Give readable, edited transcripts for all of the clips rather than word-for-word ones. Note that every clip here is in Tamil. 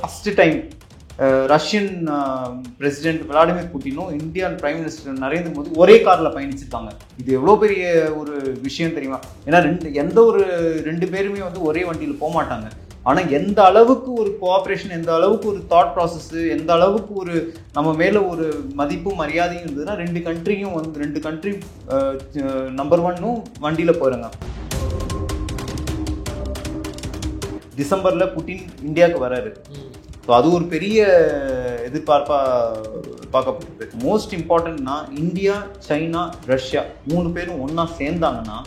First time Russian president Vladimir புட்டினும் Indian prime minister Narendra Modi ஒரே காரில் பயணிச்சிருக்காங்க. இது எவ்வளோ பெரிய ஒரு விஷயம் தெரியுமா? ஏன்னா எந்த ஒரு ரெண்டு பேருமே வந்து ஒரே வண்டியில் போக மாட்டாங்க. ஆனால் எந்த அளவுக்கு ஒரு கோஆப்ரேஷன், எந்த அளவுக்கு ஒரு தாட் ப்ராசஸ்ஸு, எந்த அளவுக்கு ஒரு நம்ம மேலே ஒரு மதிப்பும் மரியாதையும் இருந்ததுன்னா ரெண்டு கண்ட்ரியும் வந்து ரெண்டு கண்ட்ரி நம்பர் 1 வண்டியில் போகிறாங்க. டிசம்பரில் புட்டின் இந்தியாவுக்கு வராரு. ஸோ அது ஒரு பெரிய பார்க்கப்பட்டது. மோஸ்ட் இம்பார்ட்டன்ட்னா இந்தியா, சைனா, ரஷ்யா 3 பேரும் ஒன்றா சேர்ந்தாங்கன்னா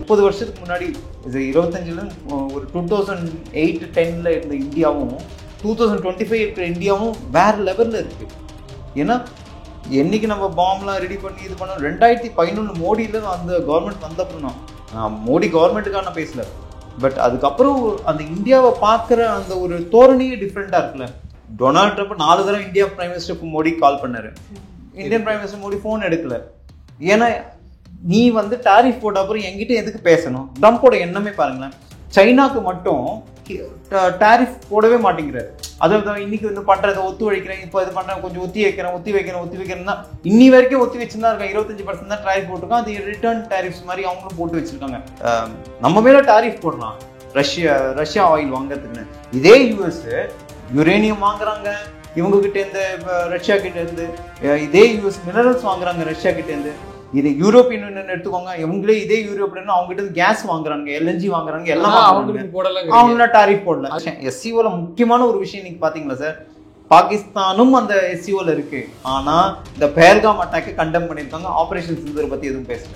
30 வருஷத்துக்கு முன்னாடி இது 25ல ஒரு 2008-10 இருந்த இந்தியாவும் 2025 இருக்கிற இந்தியாவும் வேற லெவலில் இருக்கு. ஏன்னா என்னைக்கு நம்ம பாம்லாம் ரெடி பண்ணி இது பண்ணோம் 2011 மோடியில் அந்த கவர்மெண்ட் வந்தப்பறம் நான் மோடி கவர்மெண்ட்டுக்காக நான் பேசல. பட் அதுக்கப்புறம் அந்த இந்தியாவை பார்க்குற அந்த ஒரு தோரணையே டிஃப்ரெண்ட்டாக இருக்குல்ல. டொனால்ட் ட்ரம்ப் 4 தடவை இந்தியா பிரைம் மினிஸ்டருக்கு மோடி கால் பண்ணாரு. Indian prime minister Modi phone எடுக்கல. ஏன்னா நீ வந்து டாரிஃப் போட்ட அப்புறம் என்கிட்ட எதுக்கு பேசணும்? ட்ரம்ப்போட எண்ணமே பாருங்களேன். சைனாக்கு மட்டும் டாரிஃப் போடவே மாட்டேங்கிறாரு. அதாவது இன்னைக்கு வந்து பண்றதை ஒத்து வைக்கிறேன், இப்போ இது பண்றேன், கொஞ்சம் ஒத்தி வைக்கிறேன்னா இன்னி வரைக்கும் ஒத்தி வச்சுதான் இருக்காங்க. 25% தான் டாரிஃப் போட்டிருக்கான். அது ரிட்டர்ன் டாரிஃப்ஸ் மாதிரி அவங்களும் போட்டு வச்சிருக்காங்க. நம்ம மேல டாரிஃப் போடலாம் ரஷ்யா ஆயில் வாங்கறதுக்குன்னு. இதே யூஎஸ் யுரேனியம் வாங்குறாங்க இவங்க கிட்ட இருந்து, ரஷ்யா கிட்ட இருந்து. இதே யூஎஸ் மினரல்ஸ் வாங்குறாங்க ரஷ்யா கிட்ட இருந்து. இது யூரோப்பியன் யூனியன் எடுத்துக்கோங்க, இவங்களே இதே யூரோப்பியன் அவங்க கிட்ட கேஸ் வாங்குறாங்க, LNG வாங்குறாங்க, எல்லாம் அவங்க டாரிஃப் போடல. SCOல முக்கியமான ஒரு விஷயம் நீங்க பாத்தீங்களா சார், பாகிஸ்தானும் அந்த SCOல இருக்கு. ஆனா இந்த பெஹல்காம் அட்டாக்கை கண்டெம் பண்ணிருக்காங்க. ஆபரேஷன் சிந்தூரை பத்தி எதுவும் பேசல.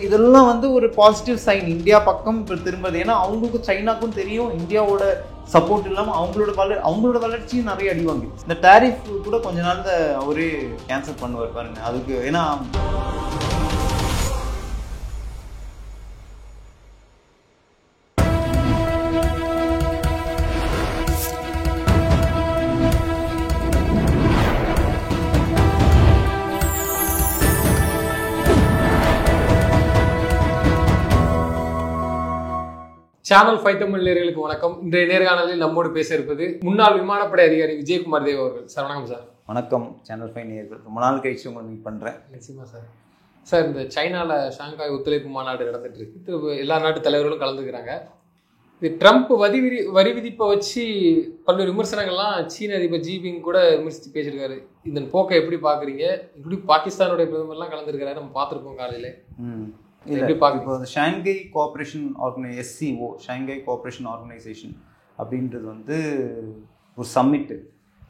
இதெல்லாம் வந்து ஒரு பாசிட்டிவ் சைன் இந்தியா பக்கம் திரும்புறது. ஏன்னா அவங்களுக்கும் சைனாக்கும் தெரியும் இந்தியாவோட சப்போர்ட் இல்லாமல் அவங்களோட வளர்ச்சியும் நிறைய அடிவாங்க. இந்த டாரிஃப் கூட கொஞ்ச நாள் அவரே கேன்சல் பண்ணுவார் பாருங்க. அதுக்கு ஏன்னா சேனல் 5 தமிழ் நேயர்களுக்கு வணக்கம். இன்றைய நேர்காணலில் நம்மோடு பேச இருப்பது முன்னாள் விமானப்படை அதிகாரி விஜயகுமார் தேவ் அவர்கள். சார் வணக்கம் சார். வணக்கம் சேனல் 5 நேயர்கள். ரொம்ப நாள் கழிச்சு உங்களை மீட் பண்ணுறேன். நிச்சயமா சார். சார் இந்த சைனாவில் ஷாங்காய் ஒத்துழைப்பு மாநாடு நடந்துட்டு இருக்கு. எல்லா நாட்டு தலைவர்களும் கலந்துக்கிறாங்க. இது ட்ரம்ப் வரி விதிப்பை வச்சு பல்வேறு விமர்சனங்கள்லாம் சீன அதிபர் ஜிபிங் கூட விமர்சித்து பேசியிருக்காரு. இதன் போக்கை எப்படி பார்க்குறீங்க? இப்படி பாகிஸ்தானுடைய பிரதமர்லாம் கலந்துருக்கிறாரு, நம்ம பார்த்துருக்கோம் காலையில். இப்போ Shanghai cooperation SCO Shanghai cooperation organisation அப்படின்றது வந்து ஒரு சம்மிட்டு,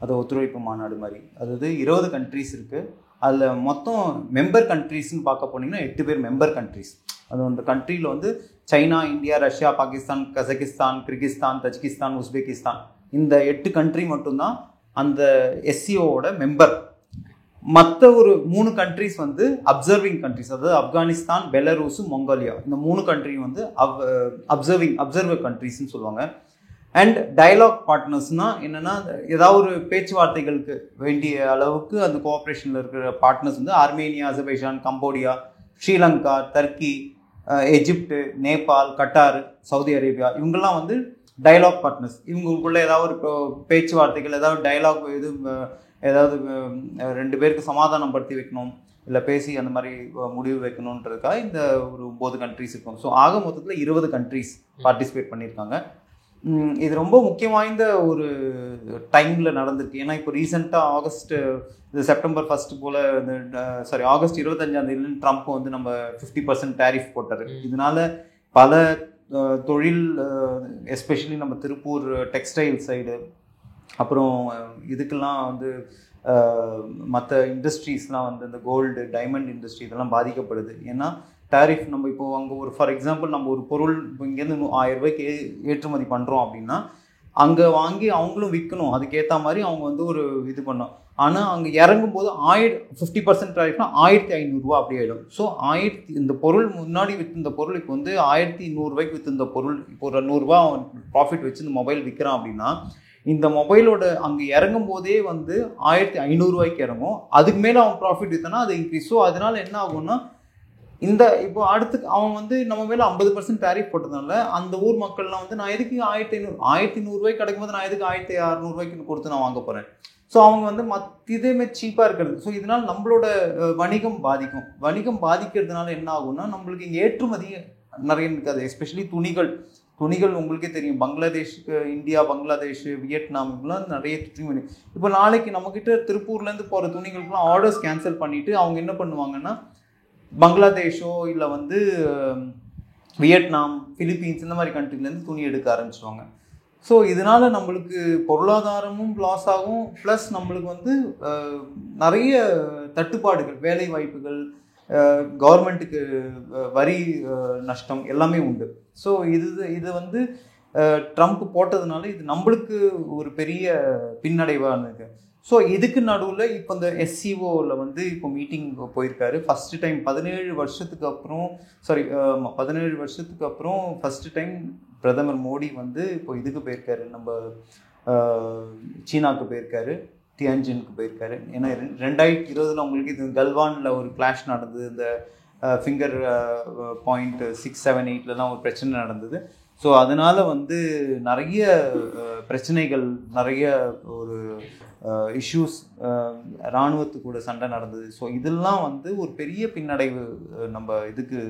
அது ஒத்துழைப்பு மாநாடு மாதிரி. அதாவது 20 கண்ட்ரிஸ் இருக்குது. அதில் மொத்தம் மெம்பர் கண்ட்ரிஸ்ன்னு பார்க்க போனீங்கன்னா 8 பேர் மெம்பர் கண்ட்ரிஸ். அது அந்த கண்ட்ரியில் வந்து China, India, Russia, Pakistan, Kazakhstan, Kyrgyzstan, Tajikistan, Uzbekistan, இந்த 8 கண்ட்ரி மட்டும்தான் அந்த SCOவோட மெம்பர். மற்ற ஒரு 3 கண்ட்ரிஸ் வந்து அப்சர்விங் கண்ட்ரிஸ். அதாவது ஆப்கானிஸ்தான், பெலரூஸ், மொங்கோலியா, இந்த 3 கண்ட்ரியும் வந்து அப்சர்வர் கண்ட்ரிஸ்ன்னு சொல்லுவாங்க. அண்ட் டயலாக் பார்ட்னர்ஸ்னால் என்னென்னா, ஏதாவது ஒரு பேச்சுவார்த்தைகளுக்கு வேண்டிய அளவுக்கு அந்த கோஆப்ரேஷனில் இருக்கிற பார்ட்னர்ஸ் வந்து Armenia, Azerbaijan, Cambodia, Sri Lanka, Turkey, Egypt, Nepal, Qatar, Saudi Arabia, இவங்கெல்லாம் வந்து டயலாக் பார்ட்னர்ஸ். இவங்களுக்குள்ள ஏதாவது ஒரு பேச்சுவார்த்தைகள், ஏதாவது டயலாக், ஏதாவது 2 பேருக்கு சமாதானம் படுத்தி வைக்கணும், இல்லை பேசி அந்த மாதிரி முடிவு வைக்கணுன்றதுக்காக இந்த ஒரு 9 கண்ட்ரிஸ் இருக்கும். ஸோ ஆக மொத்தத்தில் 20 கண்ட்ரிஸ் பார்ட்டிசிபேட் பண்ணியிருக்காங்க. இது ரொம்ப முக்கிய வாய்ந்த ஒரு டைமில் நடந்திருக்கு. ஏன்னா இப்போ ரீசெண்டாக செப்டம்பர் 1 போல் ஆகஸ்ட் 25 ட்ரம்ப் வந்து நம்ம 50% டேரிஃப் போட்டார். இதனால பல தொழில், எஸ்பெஷலி நம்ம திருப்பூர் டெக்ஸ்டைல் சைடு, அப்புறம் இதுக்கெல்லாம் வந்து மற்ற இண்டஸ்ட்ரீஸ்லாம் வந்து இந்த கோல்டு, டைமண்ட் இண்டஸ்ட்ரி இதெல்லாம் பாதிக்கப்படுது. ஏன்னா டாரிஃப் நம்ம இப்போ அங்கே ஒரு ஃபார் எக்ஸாம்பிள் நம்ம ஒரு பொருள் இங்கேருந்து 1000 ரூபாய்க்கு ஏற்றுமதி பண்ணுறோம் அப்படின்னா அங்கே வாங்கி அவங்களும் விற்கணும். அதுக்கேற்ற மாதிரி அவங்க வந்து ஒரு இது பண்ணோம். ஆனால் அங்கே இறங்கும்போது 50% டாரிஃப்னா 1500 ரூபா அப்படி ஆகிடும். ஸோ இந்த பொருள் முன்னாடி விற்று பொருள் இப்போ வந்து 1100 ரூபாய்க்கு விற்று பொருள் இப்போ ஒரு 100 ரூபா ப்ராஃபிட் வச்சு இந்த மொபைல் விற்கிறான் அப்படின்னா இந்த மொபைலோட அங்கே இறங்கும் போதே வந்து 1500 இறங்கும். அதுக்கு மேலே அவன் ப்ராஃபிட் வித்தனா அது இன்க்ரீஸ். ஸோ அதனால என்ன ஆகும்னா இந்த இப்போ அடுத்து அவன் வந்து நம்ம மேலே 50% டேரிஃப் போட்டதுனால அந்த ஊர் மக்கள்லாம் வந்து நான் எதுக்கு 1100 கிடைக்கும் போது நான் எதுக்கு 1600 கொடுத்து நான் வாங்க போகிறேன். ஸோ அவங்க வந்து இதேமே சீப்பாக இருக்கிறது. ஸோ இதனால் நம்மளோட வணிகம் பாதிக்கிறதுனால என்ன ஆகும்னா நம்மளுக்கு இங்கே ஏற்றுமதி நிறைய இருக்காது. எஸ்பெஷலி துணிகள் உங்களுக்கே தெரியும். பங்களாதேஷ், இந்தியா, பங்களாதேஷ், வியட்நாம் இப்பெல்லாம் நிறைய துணி. இப்போ நாளைக்கு நம்மக்கிட்ட திருப்பூர்லேருந்து போகிற துணிகளுக்குலாம் ஆர்டர்ஸ் கேன்சல் பண்ணிவிட்டு அவங்க என்ன பண்ணுவாங்கன்னா பங்களாதேஷோ இல்லை வந்து வியட்நாம், பிலிப்பீன்ஸ் இந்த மாதிரி கண்ட்ரிலேருந்து துணி எடுக்க ஆரம்பிச்சிடுவாங்க. ஸோ இதனால் நம்மளுக்கு பொருளாதாரமும் லாஸ் ஆகும். ப்ளஸ் நம்மளுக்கு வந்து நிறைய தட்டுப்பாடுகள், வேலை வாய்ப்புகள், கவர்மெண்ட்டுக்கு வரி நஷ்டம் எல்லாமே உண்டு. ஸோ இது வந்து ட்ரம்ப் போட்டதுனால இது நம்மளுக்கு ஒரு பெரிய பின்னடைவாக இருக்கு. ஸோ இதுக்கு நடுவில் இப்போ இந்த SCOவில் வந்து இப்போ மீட்டிங் போயிருக்காரு. ஃபஸ்ட்டு டைம் 17 வருஷத்துக்கு அப்புறம் ஃபஸ்ட்டு டைம் பிரதமர் மோடி வந்து இப்போ இதுக்கு போயிருக்காரு, நம்ம சீனாவுக்கு போயிருக்காரு, டியான்ஜினுக்கு போயிருக்காரு. ஏன்னா 2020 உங்களுக்கு இது கல்வானில் ஒரு கிளாஷ் நடந்தது. இந்த ஃபிங்கர் பாயிண்ட் 678லலாம் ஒரு பிரச்சனை நடந்தது. ஸோ அதனால் வந்து நிறைய பிரச்சனைகள், நிறைய ஒரு இஷ்யூஸ், இராணுவத்து கூட சண்டை நடந்தது. ஸோ இதெல்லாம் வந்து ஒரு பெரிய பின்னடைவு நம்ம இதுக்கு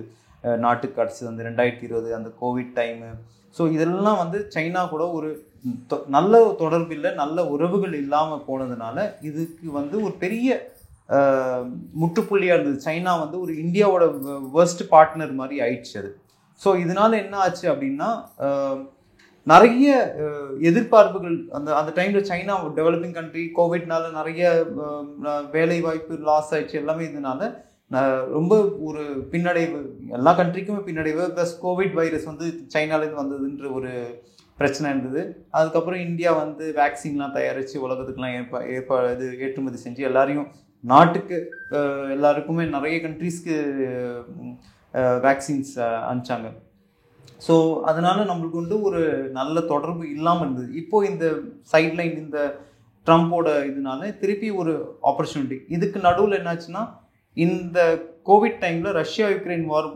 நாட்டுக்கு கிடச்சிது அந்த 2020 அந்த கோவிட் டைமு. ஸோ இதெல்லாம் வந்து சைனா கூட ஒரு நல்ல தொடர்பு இல்லை, நல்ல உறவுகள் இல்லாமல் போனதுனால இதுக்கு வந்து ஒரு பெரிய முற்றுப்புள்ளியாக இருந்தது. சைனா வந்து ஒரு இந்தியாவோட வேர்ஸ்ட் பார்ட்னர் மாதிரி ஆயிடுச்சு அது. ஸோ இதனால என்ன ஆச்சு அப்படின்னா நிறைய எதிர்பார்ப்புகள் அந்த டைமில் சைனா டெவலப்பிங் கண்ட்ரி, கோவிட்னால நிறைய வேலை வாய்ப்பு லாஸ் ஆயிடுச்சு. எல்லாமே இதனால ரொம்ப ஒரு பின்னடைவு, எல்லா கண்ட்ரிக்குமே பின்னடைவு. ப்ளஸ் கோவிட் வைரஸ் வந்து சைனாலேருந்து வந்ததுன்ற ஒரு பிரச்சனை இருந்தது. அதுக்கப்புறம் இந்தியா வந்து வேக்சின்லாம் தயாரித்து உலகத்துக்குலாம் ஏற்றுமதி செஞ்சு எல்லாரையும் நாட்டுக்கு எல்லாருக்குமே நிறைய கண்ட்ரீஸ்க்கு வேக்சின்ஸ் அனுப்பிச்சாங்க. ஸோ அதனால நம்மளுக்கு வந்து ஒரு நல்ல தொடர்பு இல்லாமல் இருந்தது. இப்போ இந்த சைட்லைன் இந்த ட்ரம்ப்போட இதனால திருப்பி ஒரு ஆப்பர்ச்சுனிட்டி. இதுக்கு நடுவில் என்னாச்சுன்னா இந்த கோவிட் டைமில் ரஷ்யா யுக்ரைன் வார்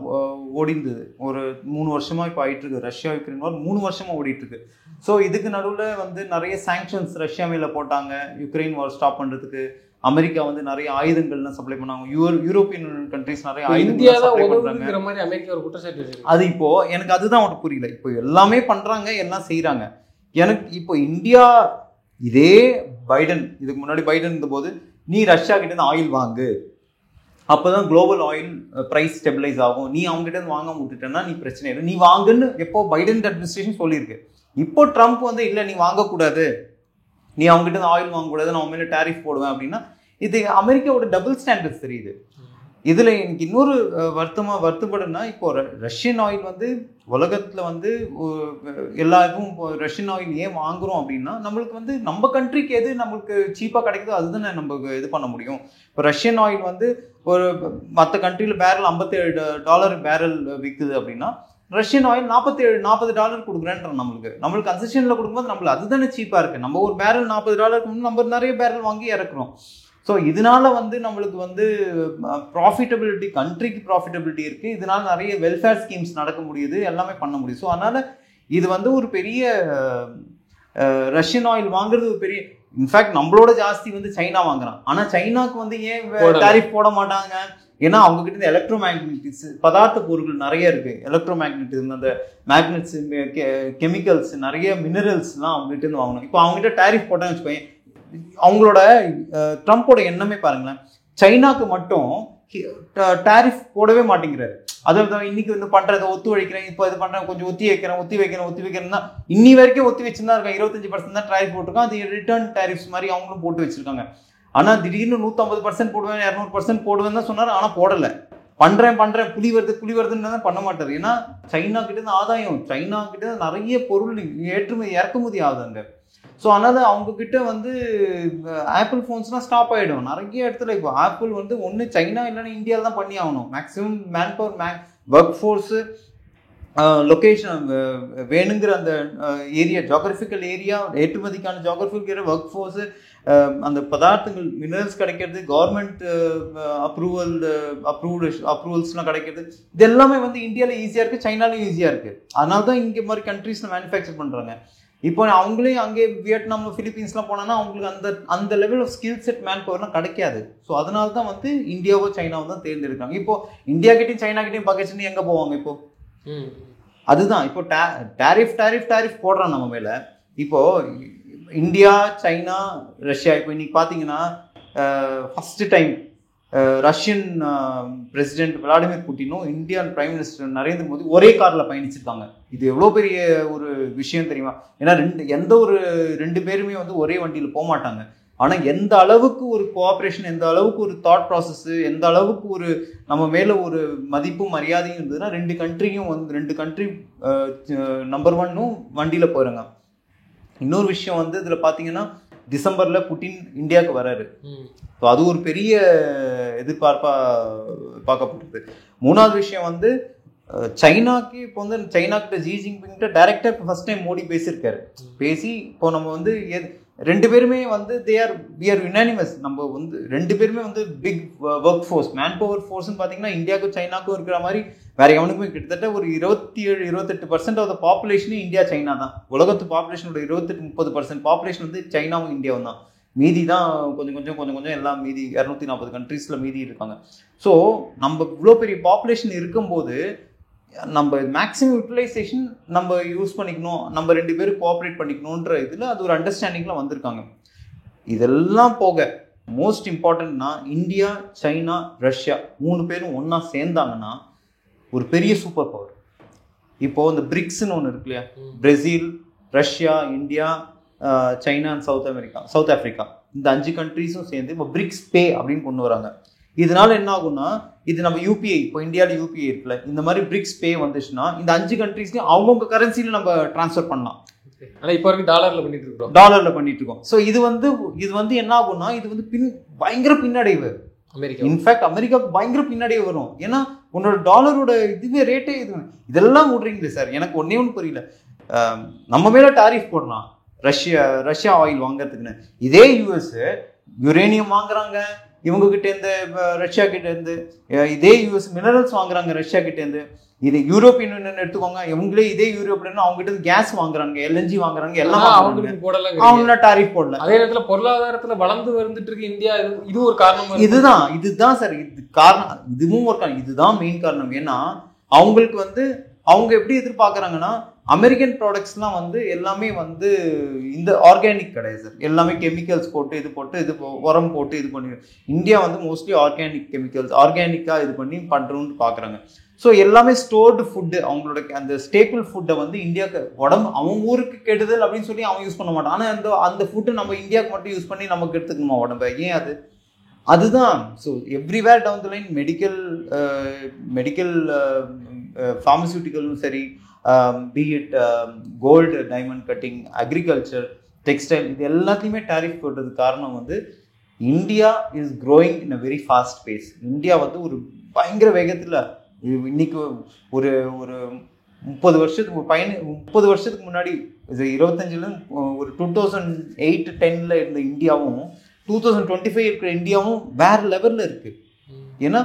ஓடிந்தது. ஒரு 3 வருஷமாக இப்போ ஆகிட்டுருக்கு. ரஷ்யா யுக்ரைன் வார் 3 வருஷமாக ஓடிட்டுருக்கு. ஸோ இதுக்கு நடுவில் வந்து நிறைய சாங்ஷன்ஸ் ரஷ்யா மேலே போட்டாங்க யுக்ரைன் வார் ஸ்டாப் பண்ணுறதுக்கு. அமெரிக்கா வந்து நிறைய ஆயுதங்கள்லாம் சப்ளை பண்ணாங்க. யூரோப்பியன் கண்ட்ரிஸ் நிறைய ஆயுதங்கள் சப்ளை பண்றாங்க. அது இப்போ எனக்கு அதுதான் ஒன்று புரியல. இப்போ எல்லாமே பண்றாங்க, எல்லாம் செய்யறாங்க. எனக்கு இப்போ இந்தியா இதே பைடன், இதுக்கு முன்னாடி பைடன் இருந்தபோது நீ ரஷ்யா கிட்ட இருந்து ஆயில் வாங்கு, அப்போதான் குளோபல் ஆயில் பிரைஸ் ஸ்டெபிலைஸ் ஆகும், நீ அவங்க கிட்ட இருந்து வாங்க விட்டுட்டேன்னா நீ பிரச்சனை இல்லை, நீ வாங்குன்னு எப்போ பைடன் அட்மினிஸ்ட்ரேஷன் சொல்லியிருக்கு. இப்போ ட்ரம்ப் வந்து இல்லை நீ வாங்கக்கூடாது, நீ அவங்ககிட்ட ஆயில் வாங்கக்கூடாது, நான் அவங்க மேலே டேரிஃப் போடுவேன் அப்படின்னா இது அமெரிக்காவோட டபுள் ஸ்டாண்டர்ட்ஸ் தெரியுது. இதில் எனக்கு இன்னொரு வருத்தப்படுன்னா இப்போ ரஷ்யன் ஆயில் வந்து உலகத்தில் வந்து எல்லாருக்கும் இப்போ ரஷ்யன் ஆயில் ஏன் வாங்குறோம் அப்படின்னா நம்மளுக்கு வந்து நம்ம கண்ட்ரிக்கு எது நம்மளுக்கு சீப்பாக கிடைக்குதோ அதுதானே நம்ம இது பண்ண முடியும். இப்போ ரஷ்யன் ஆயில் வந்து ஒரு மற்ற கண்ட்ரியில் பேரல் $57 பேரல் விற்குது அப்படின்னா ரஷ்யன் ஆயில் $40 கொடுக்குறேன்ற நம்மளுக்கு கன்செஷனில் கொடுக்கும்போது நம்மளுக்கு அதுதானே சீப்பாக இருக்குது. நம்ம ஒரு பேரல் $40 நம்ம நிறைய பேரல் வாங்கி இறக்குறோம். ஸோ இதனால வந்து நம்மளுக்கு வந்து ப்ராஃபிட்டபிலிட்டி, கண்ட்ரிக்கு ப்ராஃபிட்டபிலிட்டி இருக்குது. இதனால நிறைய வெல்ஃபேர் ஸ்கீம்ஸ் நடக்க முடியுது, எல்லாமே பண்ண முடியும். ஸோ அதனால் இது வந்து ஒரு பெரிய ரஷ்யன் ஆயில் வாங்குறது ஒரு பெரிய, இன்ஃபேக்ட் நம்மளோட ஜாஸ்தி வந்து சைனா வாங்குறான். ஆனால் சைனாக்கு வந்து ஏன் டேரிஃப் போட மாட்டாங்க? ஏன்னா அவங்க கிட்ட இந்த எலக்ட்ரோ மேக்னெட்டிக்ஸ் பதார்த்த பொருட்கள் நிறைய இருக்கு. எலக்ட்ரோ மேக்னெட்டிக்ஸ், அந்த மேக்னெட்ஸ், கெமிக்கல்ஸ், நிறைய மினரல்ஸ்லாம் அவங்க கிட்ட இருந்து வாங்கணும். இப்போ அவங்க கிட்ட டேரிஃப் போட்டான்னு வச்சுக்கோங்க, அவங்களோட ட்ரம்ப்போட எண்ணமே பாருங்களேன், சைனாக்கு மட்டும் டேரிஃப் போடவே மாட்டேங்கிறாரு. அதாவது இன்னைக்கு வந்து பண்றதை ஒத்துழைக்கிறேன், இப்போ இது பண்றேன், கொஞ்சம் ஒத்தி வைக்கிறேன் தான் இன்னி வரைக்கும் ஒத்தி வச்சுதான் இருக்காங்க. 25% தான் டேரிஃப் போட்டிருக்காங்க. அது ரிட்டர்ன் டேரிஃப்ஸ் மாதிரி அவங்களும் போட்டு வச்சிருக்காங்க. ஆனா திடீர்னு 150% போடுவேன், 200% போடுவேன் தான் சொன்னாரு. ஆனா போடல. பண்றேன் புலி வருதுன்னு தான் பண்ண மாட்டாரு. ஏன்னா சைனா கிட்ட இருந்து ஆதாயம், சைனா கிட்ட இருந்து நிறைய பொருள் ஏற்றுமதி இறக்குமதி ஆகுதுங்க. ஸோ அதனால அவங்க கிட்ட வந்து ஆப்பிள் ஃபோன்ஸ்லாம் ஸ்டாப் ஆகிடும் நிறைய இடத்துல. இப்போ ஆப்பிள் வந்து ஒன்று சைனா இல்லைன்னா இந்தியாவில் தான் பண்ணி ஆகணும். Maximum man power work force location வேணுங்கிற அந்த ஏரியா, ஜாகிரபிக்கல் ஏரியா, ஏற்றுமதிக்கான ஜாகிரபிக்கல் ஒர்க் ஃபோர்ஸு, அந்த பதார்த்தங்கள் மினரல்ஸ் கிடைக்கிறது, கவர்மெண்ட் அப்ரூவல்ஸ்லாம் கிடைக்கிறது, இது எல்லாமே வந்து இந்தியாவில் ஈஸியாக இருக்குது, சைனாலையும் ஈஸியாக இருக்குது. அதனால தான் இங்கே மாதிரி கண்ட்ரீஸில் மேனுஃபேக்சர் பண்ணுறாங்க. இப்போ அவங்களே அங்கே வியட்நாம், ஃபிலிப்பீன்ஸ்லாம் போனோன்னா அவங்களுக்கு அந்த level of skill set man பவர்லாம் கிடைக்காது. ஸோ அதனால தான் வந்து இந்தியாவோ சைனாவோ தான் தேர்ந்தெடுக்காங்க. இப்போ இந்தியா கிட்டையும் சைனா கிட்டையும் பக்கச்சுன்னு எங்கே போவாங்க? இப்போ அதுதான் இப்போ டாரிஃப் போடுறான் நம்ம மேலே. இப்போ இந்தியா, சைனா, ரஷ்யா, இப்போ இன்னைக்கு பார்த்தீங்கன்னா first time Russian president Vladimir புட்டினும் Indian prime minister Narendra Modi ஒரே காரில் பயணிச்சிருக்காங்க. இது எவ்வளோ பெரிய ஒரு விஷயம் தெரியுமா? ஏன்னா எந்த ஒரு ரெண்டு பேருமே வந்து ஒரே வண்டியில் போக மாட்டாங்க. ஆனால் எந்த அளவுக்கு ஒரு கோஆப்ரேஷன், எந்த அளவுக்கு ஒரு தாட் ப்ராசஸ்ஸு, எந்த அளவுக்கு ஒரு நம்ம மேலே ஒரு மதிப்பும் மரியாதையும் இருந்ததுன்னா ரெண்டு கண்ட்ரி நம்பர் 1னும் வண்டியில் போகிறாங்க. இன்னொரு விஷயம் வந்து இதில் பார்த்தீங்கன்னா டிசம்பரில் புட்டின் இந்தியாவுக்கு வராரு. ஸோ அது ஒரு பெரிய பார்க்கப்படுது. மூணாவது விஷயம் வந்து சைனாக்கு இப்போ வந்து சைனாக்கிட்ட ஜி ஜின்பிங்கிட்ட டைரக்டாக இப்போ ஃபர்ஸ்ட் டைம் மோடி பேசியிருக்காரு. பேசி இப்போ நம்ம வந்து ரெண்டு பேருமே வந்து we are unanimous. நம்ம வந்து ரெண்டு பேருமே வந்து big work force, man power ஃபோர்ஸ்ன்னு பார்த்தீங்கன்னா இந்தியாவுக்கும் சைனாக்கும் இருக்கிற மாதிரி வேற எவனுக்குமே கிட்டத்தட்ட ஒரு 27-28% ஆஃப் த பாப்புலேஷனே இந்தியா சைனா தான். உலகத்து பாப்புலேஷனோட 28-30% பாப்புலேஷன் வந்து சைனாவும் இந்தியாவும் தான். மீதி தான் கொஞ்சம் எல்லாம் மீதி 240 கண்ட்ரீஸில் மீதி இருக்காங்க. ஸோ நம்ம இவ்வளோ பெரிய பாப்புலேஷன் இருக்கும்போது நம்ம மேக்ஸிமம் யூட்டிலைசேஷன் நம்ம யூஸ் பண்ணிக்கணும், நம்ம ரெண்டு பேரும் கோஆப்ரேட் பண்ணிக்கணுன்ற இதில் அது ஒரு அண்டர்ஸ்டாண்டிங்கில் வந்திருக்காங்க. இதெல்லாம் போக மோஸ்ட் இம்பார்ட்டன்ட்னா இந்தியா, சைனா, ரஷ்யா 3 பேரும் ஒன்றா சேர்ந்தாங்கன்னா ஒரு பெரிய சூப்பர் பவர். இப்போது இந்த பிரிக்ஸ்ன்னு ஒன்று இருக்கு இல்லையா, Brazil, Russia, India, China and south Africa, இந்த 5 கண்ட்ரீஸும் சேர்ந்து இப்போ பிரிக்ஸ் பே அப்படின்னு கொண்டு வராங்க. இதனால என்ன ஆகும்னா, இது நம்ம யூபிஐ, இப்போ இந்தியாவில் யூபிஐ இருக்குல்ல, இந்த மாதிரி பிரிக்ஸ் பே வந்துச்சுன்னா இந்த 5 கண்ட்ரீஸ்லையும் அவங்கவுங்க கரன்சியில் நம்ம டிரான்ஸ்ஃபர் பண்ணலாம். ஆனால் இப்போ வரைக்கும் டாலரில் பண்ணிட்டு இருக்கோம். ஸோ இது வந்து என்ன ஆகும்னா, இது வந்து பயங்கர பின்னடைவு. அமெரிக்கா, இன்ஃபேக்ட் அமெரிக்காவுக்கு பயங்கர பின்னடைவு வரும். ஏன்னா உன்னோட டாலரோட இதுவே ரேட்டே இதெல்லாம் விடுறீங்களே சார். எனக்கு ஒன்னே ஒன்று புரியல, நம்ம மேலே டாரிஃப் போடலாம் ரஷ்யா ஆயில் வாங்குறதுக்குன்னு. இதே யூஎஸ் யுரேனியம் வாங்குறாங்க இவங்க கிட்ட இருந்து, ரஷ்யா கிட்ட இருந்து. இதே யூஎஸ் மினரல்ஸ் வாங்குறாங்க ரஷ்யா கிட்ட இருந்து. இது யூரோப்பியன் யூனியன் எடுத்துக்கோங்க, இவங்களே இதே யூரோப்ல இருந்து அவங்க கிட்ட கேஸ் வாங்குறாங்க, எல்என்ஜி வாங்குறாங்க, எல்லாம் அவங்க டாரிஃப் போடல. அதே நேரத்தில் பொருளாதாரத்துல வளர்ந்து வந்துட்டு இருக்கு இந்தியா, இது ஒரு காரணம். இதுதான் சார், இது காரணம், இதுவும் ஒரு காரணம், இதுதான் மெயின் காரணம். ஏன்னா அவங்களுக்கு வந்து அவங்க எப்படி எதிர்பார்க்குறாங்கன்னா, அமெரிக்கன் ப்ராடக்ட்ஸ்லாம் வந்து எல்லாமே வந்து இந்த ஆர்கானிக் கிடையாது சார், எல்லாமே கெமிக்கல்ஸ் போட்டு இது உரம் போட்டு இது பண்ணி. இந்தியா வந்து மோஸ்ட்லி ஆர்கானிக் கெமிக்கல்ஸ், ஆர்கானிக்காக இது பண்ணி பண்ணுறோன்னு பார்க்குறாங்க. ஸோ எல்லாமே ஸ்டோர்டு ஃபுட்டு, அவங்களோட அந்த ஸ்டேபிள் ஃபுட்டை வந்து இந்தியாவுக்கு உடம்பு அவங்க ஊருக்கு கெடுதல் அப்படின்னு சொல்லி அவன் யூஸ் பண்ண மாட்டான். ஆனால் அந்த ஃபுட்டு நம்ம இந்தியாவுக்கு மட்டும் யூஸ் பண்ணி நமக்கு எடுத்துக்கணுமா உடம்பை? ஏன் அதுதான். So everywhere down the line medical ஃபார்மசியூட்டிக்கலும் சரி, be it gold, diamond cutting, agriculture, textile, இது எல்லாத்தையுமே டாரிஃப் போட்டதுக்கு காரணம் வந்து India is growing in a very fast pace. India வந்து ஒரு பயங்கர வேகத்தில் இன்னைக்கு ஒரு 30 வருஷத்துக்கு முன்னாடி 25ல ஒரு 2008-10 இருந்த இந்தியாவும் 2025 இருக்கிற இந்தியாவும் வேற லெவலில் இருக்கு. ஏன்னா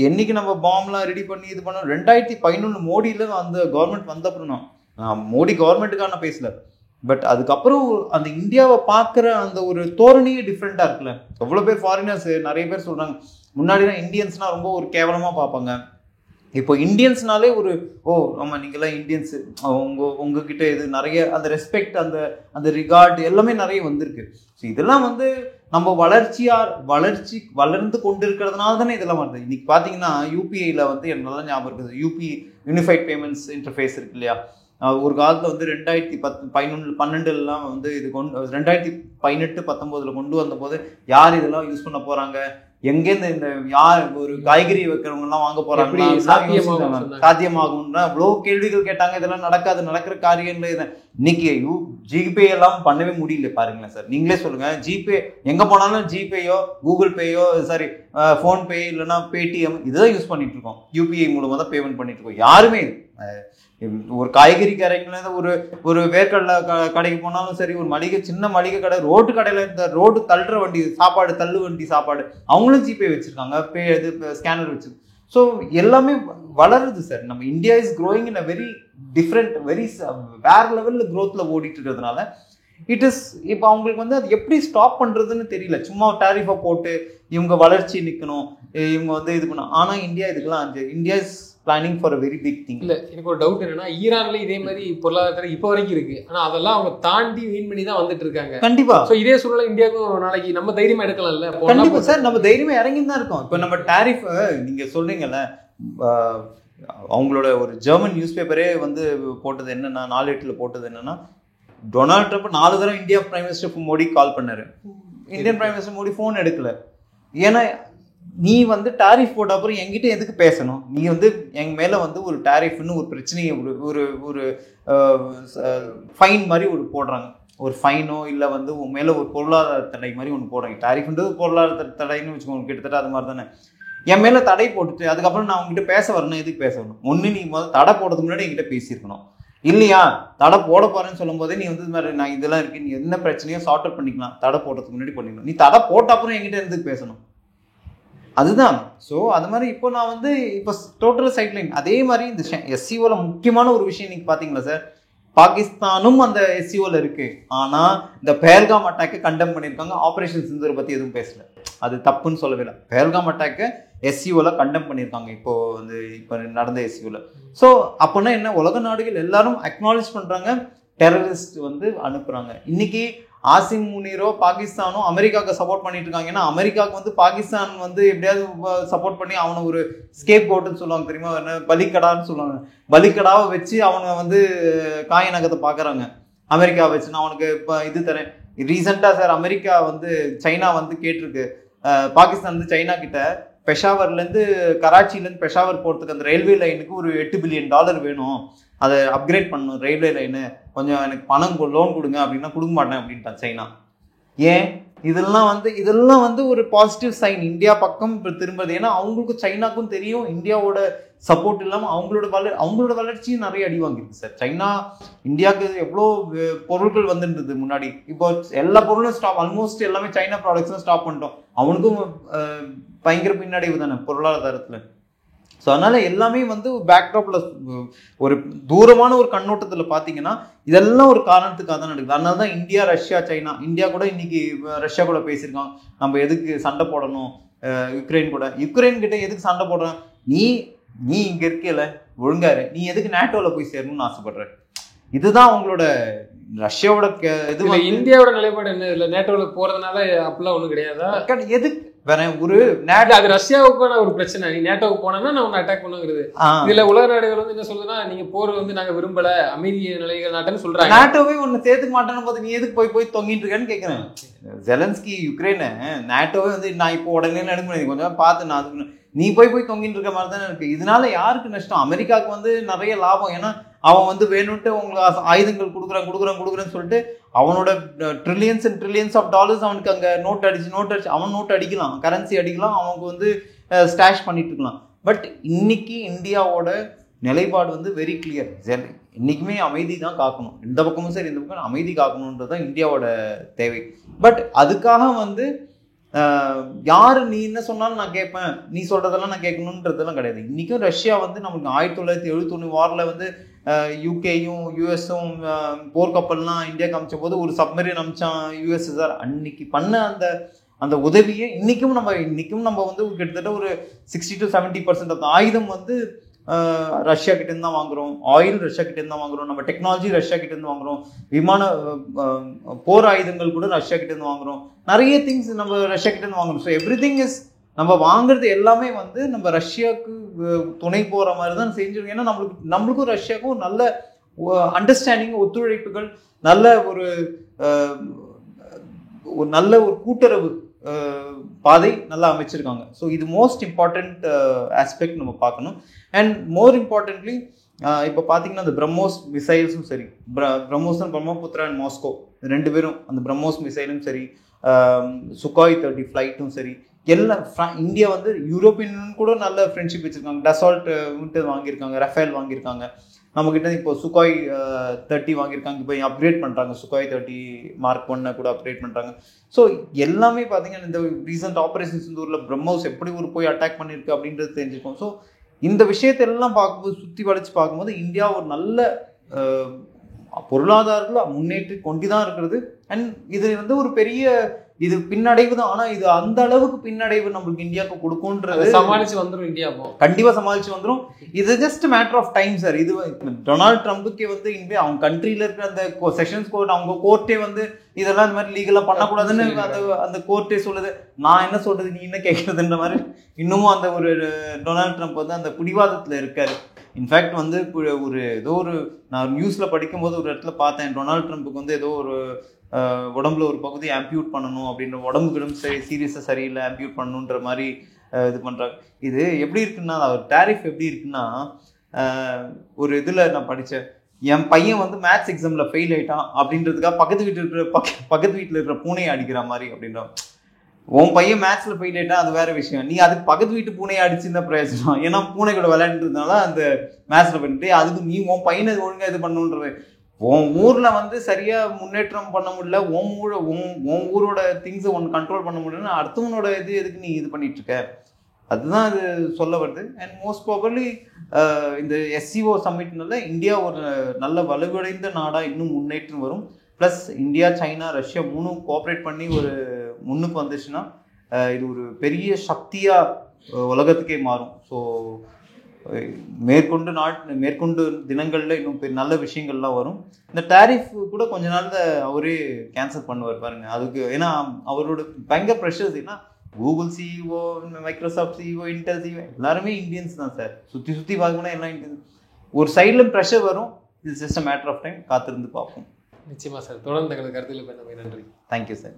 என்னைக்கு நம்ம பாம்லாம் ரெடி பண்ணி இது பண்ணோம், 2011 மோடியில் அந்த கவர்மெண்ட் வந்த அப்புறம் நான் மோடி கவர்மெண்ட்டுக்கான பேசல, பட் அதுக்கப்புறம் அந்த இந்தியாவை பார்க்குற அந்த ஒரு தோரணையே டிஃப்ரெண்ட்டாக இருக்குல்ல. எவ்வளோ பேர் ஃபாரினர்ஸ் நிறைய பேர் சொல்கிறாங்க, முன்னாடிலாம் இந்தியன்ஸ்னால் ரொம்ப ஒரு கேவலமாக பார்ப்பாங்க, இப்போ இந்தியன்ஸ்னாலே ஒரு ஆமாம் நீங்களாம் இந்தியன்ஸ், உங்ககிட்ட இது நிறைய அந்த ரெஸ்பெக்ட், அந்த ரிகார்டு எல்லாமே நிறைய வந்திருக்கு. ஸோ இதெல்லாம் வந்து நம்ம வளர்ந்து கொண்டு இருக்கிறதுனால தானே இதெல்லாம் வருது. இன்னைக்கு பார்த்தீங்கன்னா யூபிஐயில் வந்து எனக்கு நல்லா ஞாபகம் இருக்குது, யூபி யூனிஃபைட் பேமெண்ட்ஸ் இன்டர்ஃபேஸ் இருக்கு இல்லையா. ஒரு காலத்தில் வந்து 2012 வந்து இது 2018-19 கொண்டு வந்த போது யார் இதெல்லாம் யூஸ் பண்ண போகிறாங்க, எங்கேருந்து இந்த யார் ஒரு காய்கறி வைக்கிறவங்கலாம் வாங்க போறாங்க, சாத்தியமாகும்னா அவ்வளோ கேள்விகள் கேட்டாங்க. இதெல்லாம் நடக்கிற காரியங்கள். இன்னைக்கு ஜிபே எல்லாம் பண்ணவே முடியல பாருங்களேன் சார், நீங்களே சொல்லுங்க. ஜிபே எங்க போனாலும் ஜிபேயோ, கூகுள் பேயோ, சாரி ஃபோன்பே இல்லைன்னா பேடிஎம், இதுதான் யூஸ் பண்ணிட்டு இருக்கோம். யூபிஐ மூலமாக தான் பேமெண்ட் பண்ணிட்டு இருக்கோம். யாருமே ஒரு காய்கறி கடைக்குள்ள ஒரு ஒரு வேர்க்கடலை கடைக்கு போனாலும் சரி, ஒரு சின்ன மளிகை கடை, ரோட்டு கடையில் இந்த ரோடு தள்ளுற வண்டி சாப்பாடு, தள்ளு வண்டி சாப்பாடு, அவங்களும் ஜிபே வச்சுருக்காங்க, இது ஸ்கேனர் வச்சுருக்கு. ஸோ எல்லாமே வளருது சார். நம்ம India is growing in a very different, வேற லெவலில் க்ரோத்தில் ஓடிட்டு இருக்கிறதுனால இட் இஸ் இப்போ அவங்களுக்கு வந்து அது எப்படி ஸ்டாப் பண்ணுறதுன்னு தெரியல. சும்மா டாரிஃபை போட்டு இவங்க வளர்ச்சி நிற்கணும், இவங்க வந்து இது பண்ணணும். ஆனால் இந்தியா இதுக்கெல்லாம் India is planning for a very big thing. இல்லை, எனக்கு ஒரு டவுட் என்னன்னா, ஈரான்ல இதே மாதிரி பொருளாதாரம் இப்போ வரைக்கும் இருக்கு, ஆனால் அதெல்லாம் அவங்க தாண்டி வீண் பண்ணி தான் வந்துட்டு இருக்காங்க. கண்டிப்பா. ஸோ இதே சூழலை இந்தியாவுக்கும் நாளைக்கு நம்ம தைரியமா எடுக்கலாம்ல? கண்டிப்பா சார், நம்ம தைரியமா இறங்கி தான் இருக்கோம். இப்போ நம்ம டாரிஃப் நீங்க சொல்றீங்கல்ல, அவங்களோட ஒரு ஜெர்மன் நியூஸ் பேப்பரே வந்து போட்டது என்னன்னா, நாளேட்டில் போட்டது என்னன்னா, டொனால்ட் ட்ரம்ப் 4 தடவை இந்தியா பிரைம் மினிஸ்டர் மோடி கால் பண்ணாரு. Indian prime minister Modi phone எடுக்கல. ஏன்னா நீ வந்து டாரிஃப் போட்ட அப்புறம் என்கிட்ட எதுக்கு பேசணும்? நீ வந்து எங்க மேல வந்து ஒரு டாரிஃப்னு ஒரு பிரச்சனையை ஒரு ஃபைன் மாதிரி ஒரு போடுறாங்க, ஒரு ஃபைனோ இல்லை வந்து உன் மேல ஒரு பொருளாதார தடை மாதிரி ஒன்று போடுறாங்க. டாரிஃப்ன்றது பொருளாதார தடைன்னு வச்சுக்கோங்க, கிட்டத்தட்ட அது மாதிரி தானே. என் மேல தடை போட்டுட்டு அதுக்கப்புறம் நான் உங்ககிட்ட பேச வரணும், எதுக்கு பேசணும்? ஒன்று நீ முதல்ல தடை போடுறதுக்கு முன்னாடி என்கிட்ட பேசியிருக்கணும். இல்லையா, தடை போட போறேன்னு சொல்லும் போதே நீ வந்து இது மாதிரி நான் இதெல்லாம் இருக்கு, நீ என்ன பிரச்சனையோ சார்ட் அவுட் பண்ணிக்கலாம், தடை போடுறதுக்கு முன்னாடி பண்ணிக்கலாம். நீ தடை போட்ட அப்புறம் என்கிட்ட எதுக்கு பேசணும்? அதுதான். ஸோ அது மாதிரி இப்போ நான் வந்து இப்போ டோட்டல் சைட்லைன் அதே மாதிரி இந்த எஸ்சிஓல முக்கியமான ஒரு விஷயம் இன்னைக்கு பார்த்தீங்களா சார், பாகிஸ்தானும் அந்த எஸ்சிஓல இருக்கு. ஆனால் இந்த பெஹல்காம் அட்டாக்கை கண்டெம் பண்ணியிருக்காங்க. ஆப்ரேஷன் சிந்தூரை பற்றி எதுவும் பேசல, அது தப்புன்னு சொல்லவே இல்லை. பெஹல்காம் அட்டாக்கை எஸ்சிஓல கண்டெம் பண்ணியிருக்காங்க இப்போ நடந்த எஸ்சிஓல. ஸோ அப்போனா என்ன, உலக நாடுகள் எல்லாரும் அக்னாலேஜ் பண்ணுறாங்க, டெரரிஸ்ட் வந்து அனுப்புகிறாங்க. இன்னைக்கு ஆசிம் முனீரோ பாகிஸ்தானோ அமெரிக்காவுக்கு சப்போர்ட் பண்ணிட்டு இருக்காங்க. ஏன்னா அமெரிக்காவுக்கு வந்து பாகிஸ்தான் வந்து எப்படியாவது சப்போர்ட் பண்ணி அவனை ஒரு ஸ்கேப் கோட்டுன்னு சொல்லுவாங்க தெரியுமா, என்ன பலிக்கடான்னு சொல்லுவாங்க, பலிக்கடாவை வச்சு அவனை வந்து காய நகத்தை பார்க்குறாங்க. அமெரிக்காவை வச்சு நான் அவனுக்கு இப்போ இது தரேன். ரீசெண்டாக சார் அமெரிக்கா வந்து சைனா வந்து கேட்டிருக்கு, பாகிஸ்தான் வந்து சைனா கிட்ட பெஷாவர்லேருந்து கராச்சிலேருந்து பெஷாவர் போகிறதுக்கு அந்த ரயில்வே லைனுக்கு ஒரு $8 பில்லியன் வேணும், அதை அப்கிரேட் பண்ணணும் ரயில்வே லைனு, கொஞ்சம் எனக்கு பணம் லோன் கொடுங்க அப்படின்னா கொடுக்க மாட்டேன் அப்படின்ட்டான் சைனா. ஏன் இதெல்லாம் வந்து ஒரு பாசிட்டிவ் சைன் இந்தியா பக்கம் திரும்புறது. ஏன்னா அவங்களுக்கும் சைனாக்கும் தெரியும் இந்தியாவோட சப்போர்ட் இல்லாமல் அவங்களோட வளர்ச்சியும் நிறைய அடி வாங்கிருக்கு சார். சைனா இந்தியாவுக்கு எவ்வளோ பொருட்கள் வந்துருந்தது முன்னாடி, இப்போ எல்லா பொருளும் ஸ்டாப், ஆல்மோஸ்ட் எல்லாமே சைனா ப்ராடக்ட்ஸும் ஸ்டாப் பண்ணிட்டோம். அவனுக்கும் பயங்கர பின்னடைவு தானே பொருளாதாரத்தில். ஸோ அதனால எல்லாமே வந்து பேக்ட்ராப்ல ஒரு தூரமான ஒரு கண்ணோட்டத்தில் பார்த்தீங்கன்னா இதெல்லாம் ஒரு காரணத்துக்காக தான் நடக்குது. அதனால தான் இந்தியா, ரஷ்யா, சைனா, இந்தியா கூட இன்னைக்கு ரஷ்யா கூட பேசியிருக்காங்க, நம்ம எதுக்கு சண்டை போடணும் யுக்ரைன் கிட்ட எதுக்கு சண்டை போடுறோம், நீ இங்க இருக்கல ஒழுங்காரு, நீ எதுக்கு நேட்டோவில் போய் சேரணும்னு ஆசைப்படுற. இதுதான் அவங்களோட ரஷ்யாவோட இது. இந்தியாவோட நிலைப்பாடு என்ன, இல்லை நேட்டோவில் போறதுனால அப்படிலாம் ஒன்றும் கிடையாதா? எதுக்கு வேற ஒரு அது ரஷ்யாவுக்கான ஒரு பிரச்சனை. நீ நேட்டோவுக்கு போனா நான் உன்னை அட்டாக் பண்ணுங்கிறது. இதுல உலக நாடுகள் வந்து என்ன சொல்றதுன்னா, நீங்க போர் வந்து நாங்க விரும்பல, அமைதி நிலைகள் நாட்டன்னு சொல்றாங்க. நேட்டோவே ஒன்னு சேர்த்துக்க மாட்டேன்னு போது நீ எதுக்கு போய் தொங்கிட்டு இருக்கேன்னு கேட்கிறேன். ஜெலன்ஸ்கி யுக்ரைனை நேட்டோவே வந்து நான் இப்போ உடனே எடுக்க முடியாது, கொஞ்சம் பார்த்து நான் அதுக்கு நீ போய் தொங்கிட்டு இருக்க மாதிரி தானே இருக்கு. இதனால யாருக்கு நஷ்டம்? அமெரிக்காவுக்கு வந்து நிறைய லாபம். ஏன்னா அவன் வந்து வேணும்ட்டு உங்களுக்கு ஆயுதங்கள் கொடுக்குறேன்னு சொல்லிட்டு அவனோட trillions and trillions of dollars அவனுக்கு அங்கே நோட் அடிச்சு அவன் நோட் அடிக்கலாம், கரன்சி அடிக்கலாம், அவனுக்கு வந்து ஸ்டாஷ் பண்ணிட்டு இருக்கலாம். பட் இன்னைக்கு இந்தியாவோட நிலைப்பாடு வந்து வெரி கிளியர். இன்னைக்குமே அமைதி தான் காக்கணும், இந்த பக்கமும் சரி இந்த பக்கம் அமைதி காக்கணுன்றது தான் இந்தியாவோட தேவை. பட் அதுக்காக வந்து யாரு நீ என்ன சொன்னாலும் நான் கேட்பேன், நீ சொல்றதெல்லாம் நான் கேட்கணுன்றதெல்லாம் கிடையாது. இன்னைக்கும் ரஷ்யா வந்து நமக்கு 1971 வாரில் வந்து யூகேயும் யூஎஸும் போர்க்கப்பல்லாம் இந்தியாவுக்கு அமைச்ச போது ஒரு சப்மரீன் அமைச்சான் யூஎஸ்எஸ்ஆர். அன்னைக்கு பண்ண அந்த உதவியை இன்னைக்கும் நம்ம வந்து கிட்டத்தட்ட ஒரு 60 to 70% ஆஃப் ஆயுதம் வந்து ரஷ்யா கிட்டேருந்து தான் வாங்குறோம், ஆயில் ரஷ்யா கிட்டேருந்து தான் வாங்குறோம், நம்ம டெக்னாலஜி ரஷ்யா கிட்டேருந்து வாங்குறோம், விமான போர் ஆயுதங்கள் கூட ரஷ்யா கிட்டேருந்து வாங்குறோம், நிறைய திங்ஸ் நம்ம ரஷ்யா கிட்டேருந்து வாங்குறோம். ஸோ எவ்ரி திங் இஸ் நம்ம வாங்குறது எல்லாமே வந்து நம்ம ரஷ்யாவுக்கு துணை போகிற மாதிரி தான் செஞ்சிருக்கோம். ஏன்னா நம்மளுக்கும் ரஷ்யாவுக்கும் நல்ல அண்டர்ஸ்டாண்டிங், ஒத்துழைப்புகள், நல்ல ஒரு கூட்டுறவு பாதை நல்லா அமைச்சிருக்காங்க. ஸோ இது மோஸ்ட் இம்பார்ட்டண்ட் ஆஸ்பெக்ட் நம்ம பார்க்கணும். அண்ட் மோர் இம்பார்ட்டன்ட்லி இப்போ பார்த்தீங்கன்னா அந்த பிரம்மோஸ் மிசைல்ஸும் சரி, பிரம்மோபுத்ரா அண்ட் மாஸ்கோ 2 பேரும் அந்த பிரம்மோஸ் மிசைலும் சரி, சுகாய் 30 ஃப்ளைட்டும் சரி, இந்தியா வந்து யூரோப்பியன் கூட நல்ல ஃப்ரெண்ட்ஷிப் வச்சுருக்காங்க. டசால்ட் வாங்கியிருக்காங்க, ரஃபேல் வாங்கியிருக்காங்க, நம்மக்கிட்ட இப்போ சுகாய் 30 வாங்கியிருக்காங்க, இப்போ அப்கிரேட் பண்ணுறாங்க, சுகாய் 30 Mark 1 கூட அப்கிரேட் பண்ணுறாங்க. ஸோ எல்லாமே பார்த்தீங்கன்னா இந்த ரீசெண்ட் ஆப்ரேஷன் சிந்தூரில் பிரம்மோஸ் எப்படி ஒரு போய் அட்டாக் பண்ணியிருக்கு அப்படின்றது தெரிஞ்சுக்கும். ஸோ இந்த விஷயத்தெல்லாம் பார்க்கும்போது சுற்றி வளைச்சு பார்க்கும்போது இந்தியா ஒரு நல்ல பொருளாதாரத்தில் முன்னேற்றி கொண்டு தான் இருக்கிறது. அண்ட் இது வந்து ஒரு பெரிய இது பின்னடைவு தான். ஆனால் இது அந்த அளவுக்கு பின்னடைவு நம்மளுக்கு இந்தியாவுக்கு கொடுக்கும்ன்றது சமாளிச்சு வந்துடும். இந்தியா கண்டிப்பாக சமாளிச்சு வந்துடும். இது just matter of time sir. இது டொனால்ட் ட்ரம்ப்புக்கே வந்து இனிமே அவங்க கண்ட்ரியில் இருக்கிற அந்த செஷன்ஸ் கோர்ட், அவங்க கோர்ட்டே வந்து இதெல்லாம் இந்த மாதிரி லீகலாக பண்ணக்கூடாதுன்னு அந்த கோர்ட்டே சொல்லுது. நான் என்ன சொல்றது, நீ என்ன கேட்கறதுன்ற மாதிரி இன்னமும் அந்த ஒரு டொனால்ட் ட்ரம்ப் வந்து அந்த பிடிவாதத்தில் இருக்காரு. இன்ஃபேக்ட் வந்து ஒரு ஏதோ ஒரு நான் நியூஸில் படிக்கும்போது ஒரு இடத்துல பார்த்தேன், டொனால்ட் ட்ரம்ப்புக்கு வந்து ஏதோ ஒரு உடம்புல ஒரு பகுதி ஆம்பியூட் பண்ணணும் அப்படின்ற, உடம்புக்கு சீரியஸாக சரியில்லை ஆம்பியூட் பண்ணணுன்ற மாதிரி இது பண்ணுறாங்க. இது எப்படி இருக்குன்னா, டேரிஃப் எப்படி இருக்குன்னா, ஒரு இதில் நான் படித்தேன், என் பையன் வந்து மேத்ஸ் எக்ஸாமில் ஃபெயில் ஆகிட்டான் அப்படின்றதுக்காக பக்கத்து வீட்டில் இருக்கிற பூனையை அடிக்கிற மாதிரி அப்படின்றான். உன் பையன் மேத்ஸில் ஃபெயில் ஆகிட்டான் அது வேற விஷயம், நீ அதுக்கு பக்கத்து வீட்டு பூனையை அடிச்சுருந்தா பிரயோஜனம். ஏன்னா பூனை கூட விளையாண்டுறதுனால அந்த மேத்ஸில் பண்ணிட்டு அதுக்கு நீ உன் பையனை ஒழுங்காக இது பண்ணணுன்றது. உன் ஊரில் வந்து சரியாக முன்னேற்றம் பண்ண முடியல, உன் ஊரோட திங்ஸை ஒன்று கண்ட்ரோல் பண்ண முடியலன்னா அடுத்தவனோட எதுக்கு நீ இது பண்ணிட்டு இருக்க, அதுதான் இது சொல்ல வருது. அண்ட் மோஸ்ட் ப்ராபப்லி இந்த SCO சம்மிட்னால இந்தியா ஒரு நல்ல வலுவடைந்த நாடாக இன்னும் முன்னேற்றம் வரும். Plus India, China, Russia 3 cooperate பண்ணி ஒரு முன்னுக்கு வந்துச்சுன்னா இது ஒரு பெரிய சக்தியாக உலகத்துக்கே மாறும். ஸோ மேற்கொண்டு தினங்களில் இன்னும் நல்ல விஷயங்கள்லாம் வரும். இந்த டேரிஃப் கூட கொஞ்ச நாள்ல அவரே கேன்சல் பண்ணுவார் பாருங்க. அதுக்கு ஏன்னா அவரோட பயங்கர ப்ரெஷர்ஸ். ஏன்னா Google CEO, Microsoft CEO, Intel CEO எல்லாருமே இந்தியன்ஸ் தான் சார். சுற்றி பார்க்கணும்னா எல்லாம் இந்தியன்ஸ். ஒரு சைடில் ப்ரெஷர் வரும். இது just a matter of time. காத்திருந்து பார்ப்போம். நிச்சயமா சார். தொடர்ந்து எங்களுக்கு கருத்தில் பண்ண நன்றி. Thank you sir.